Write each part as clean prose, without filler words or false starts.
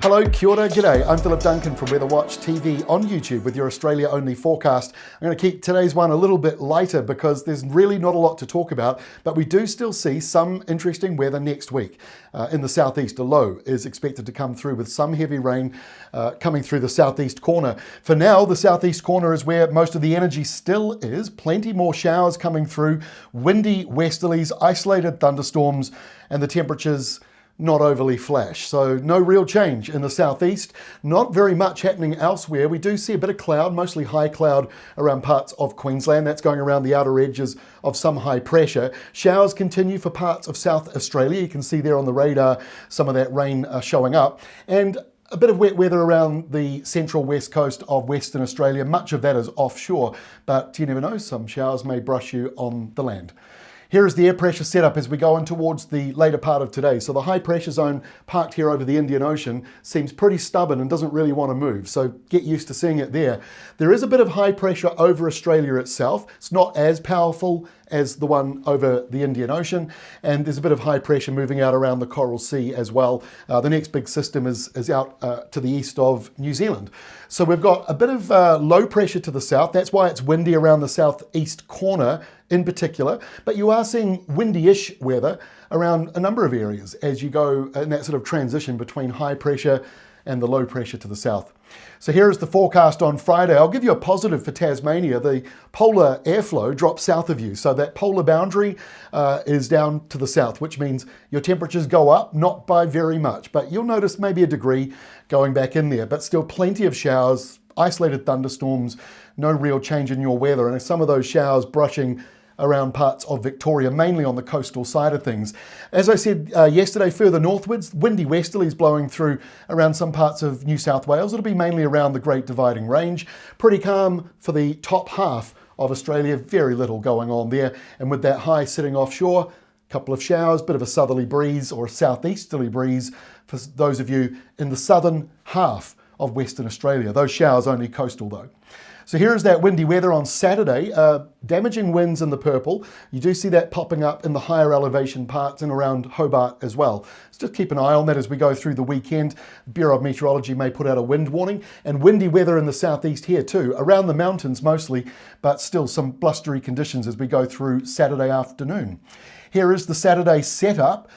Hello, kia ora, g'day. I'm Philip Duncan from Weather Watch TV on YouTube with your Australia-only forecast. I'm going to keep today's one a little bit lighter because there's really not a lot to talk about, but we do still see some interesting weather next week. In the southeast, a low is expected to come through with some heavy rain coming through the southeast corner. For now, the southeast corner is where most of the energy still is. Plenty more showers coming through, windy westerlies, isolated thunderstorms, and the temperatures not overly flash. So no real change in the southeast. Not very much happening elsewhere. We do see a bit of cloud, mostly high cloud around parts of Queensland. That's going around the outer edges of some high pressure. Showers continue for parts of South Australia. You can see there on the radar some of that rain showing up. And a bit of wet weather around the central west coast of Western Australia. Much of that is offshore, but you never know, some showers may brush you on the land. Here is the air pressure setup as we go in towards the later part of today. So the high pressure zone parked here over the Indian Ocean seems pretty stubborn and doesn't really want to move. So get used to seeing it there. There is a bit of high pressure over Australia itself. It's not as powerful as the one over the Indian Ocean. And there's a bit of high pressure moving out around the Coral Sea as well. The next big system is out to the east of New Zealand. So we've got a bit of low pressure to the south. That's why it's windy around the southeast corner in particular, but you are seeing windy-ish weather around a number of areas as you go in that sort of transition between high pressure and the low pressure to the south. So here is the forecast on Friday. I'll give you a positive for Tasmania. The polar airflow drops south of you, so that polar boundary is down to the south, which means your temperatures go up, not by very much, but you'll notice maybe a degree going back in there, but still plenty of showers, isolated thunderstorms, no real change in your weather, and some of those showers brushing around parts of Victoria, mainly on the coastal side of things. As I said yesterday, further northwards, windy westerlies blowing through around some parts of New South Wales. It'll be mainly around the Great Dividing Range. Pretty calm for the top half of Australia, very little going on there. And with that high sitting offshore, a couple of showers, bit of a southerly breeze or a southeasterly breeze for those of you in the southern half of Western Australia. Those showers only coastal though. So here is that windy weather on Saturday, damaging winds in the purple. You do see that popping up in the higher elevation parts and around Hobart as well. So just keep an eye on that as we go through the weekend. Bureau of Meteorology may put out a wind warning, and windy weather in the southeast here too, around the mountains mostly, but still some blustery conditions as we go through Saturday afternoon. Here is the Saturday setup.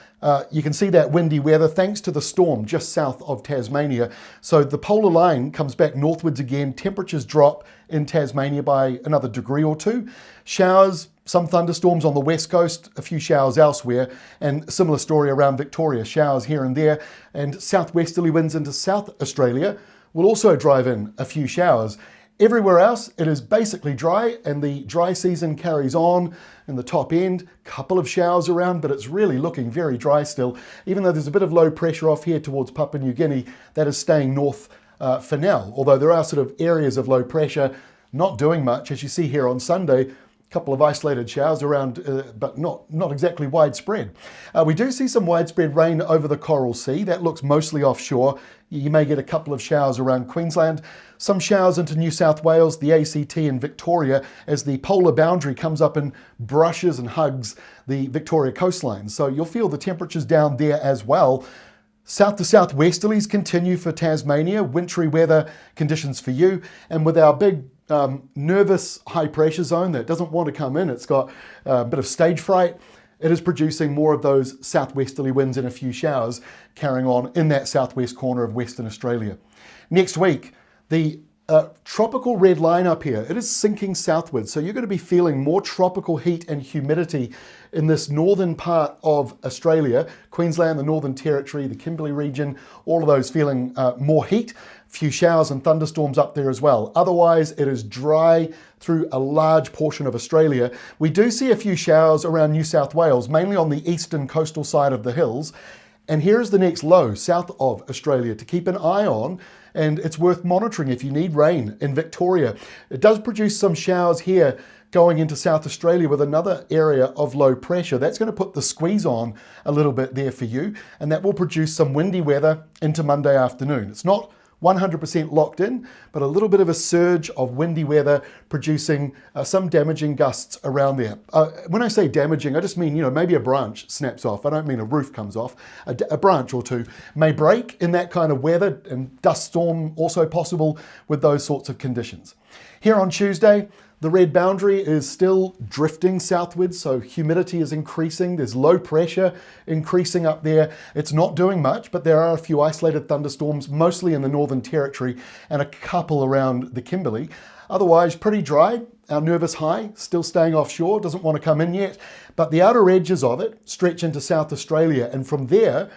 You can see that windy weather thanks to the storm just south of Tasmania. So the polar line comes back northwards again. Temperatures drop in Tasmania by another degree or two. Showers, some thunderstorms on the west coast, a few showers elsewhere, and similar story around Victoria. Showers here and there, and southwesterly winds into South Australia will also drive in a few showers. Everywhere else, it is basically dry, and the dry season carries on in the top end. Couple of showers around, but it's really looking very dry still. Even though there's a bit of low pressure off here towards Papua New Guinea, that is staying north for now. Although there are sort of areas of low pressure not doing much, as you see here on Sunday. Couple of isolated showers around, but not exactly widespread. We do see some widespread rain over the Coral Sea. That looks mostly offshore. You may get a couple of showers around Queensland, some showers into New South Wales, the ACT and Victoria as the polar boundary comes up and brushes and hugs the Victoria coastline. So you'll feel the temperatures down there as well. South to southwesterlies continue for Tasmania, wintry weather conditions for you, and with our big nervous high pressure zone that doesn't want to come in, it's got a bit of stage fright. It is producing more of those southwesterly winds and a few showers carrying on in that southwest corner of Western Australia. Next week, the tropical red line up here, it is sinking southwards. So you're going to be feeling more tropical heat and humidity in this northern part of Australia, Queensland, the Northern Territory, the Kimberley region, all of those feeling more heat. Few showers and thunderstorms up there as well. Otherwise, it is dry through a large portion of Australia. We do see a few showers around New South Wales, mainly on the eastern coastal side of the hills. And here's the next low south of Australia to keep an eye on, and it's worth monitoring if you need rain in Victoria. It does produce some showers here going into South Australia with another area of low pressure. That's going to put the squeeze on a little bit there for you, and that will produce some windy weather into Monday afternoon. It's not 100% locked in, but a little bit of a surge of windy weather producing some damaging gusts around there. When I say damaging, I just mean, maybe a branch snaps off. I don't mean a roof comes off. A branch or two may break in that kind of weather, and dust storm also possible with those sorts of conditions. Here on Tuesday, the red boundary is still drifting southwards, so humidity is increasing. There's low pressure increasing up there. It's not doing much, but there are a few isolated thunderstorms, mostly in the Northern Territory and a couple around the Kimberley. Otherwise, pretty dry. Our nervous high still staying offshore, doesn't want to come in yet, but the outer edges of it stretch into South Australia, and from there,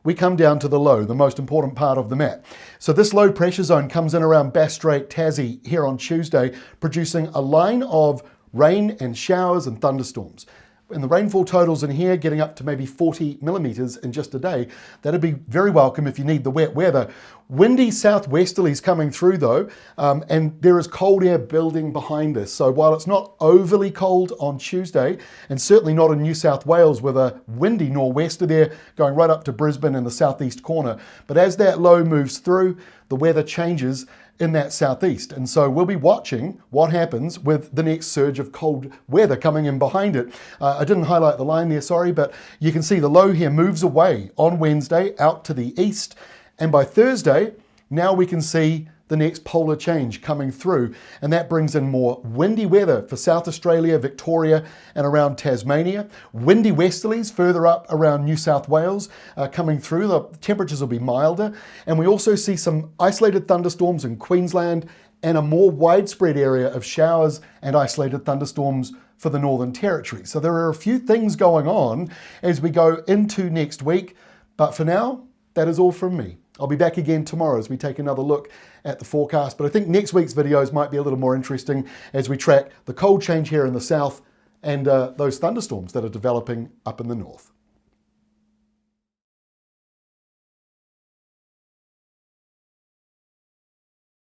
we come down to the low, the most important part of the map. So this low pressure zone comes in around Bass Strait, Tassie here on Tuesday, producing a line of rain and showers and thunderstorms. And the rainfall totals in here getting up to maybe 40 millimeters in just a day. That'd be very welcome if you need the wet weather. Windy southwesterlies coming through though, and there is cold air building behind us. So while it's not overly cold on Tuesday, and certainly not in New South Wales with a windy nor'wester there going right up to Brisbane in the southeast corner, but as that low moves through, the weather changes in that southeast. And so we'll be watching what happens with the next surge of cold weather coming in behind it. I didn't highlight the line there, sorry, but you can see the low here moves away on Wednesday out to the east. And by Thursday, now we can see the next polar change coming through. And that brings in more windy weather for South Australia, Victoria, and around Tasmania. Windy westerlies further up around New South Wales coming through. The temperatures will be milder. And we also see some isolated thunderstorms in Queensland and a more widespread area of showers and isolated thunderstorms for the Northern Territory. So there are a few things going on as we go into next week. But for now, that is all from me. I'll be back again tomorrow as we take another look at the forecast, but I think next week's videos might be a little more interesting as we track the cold change here in the south and those thunderstorms that are developing up in the north.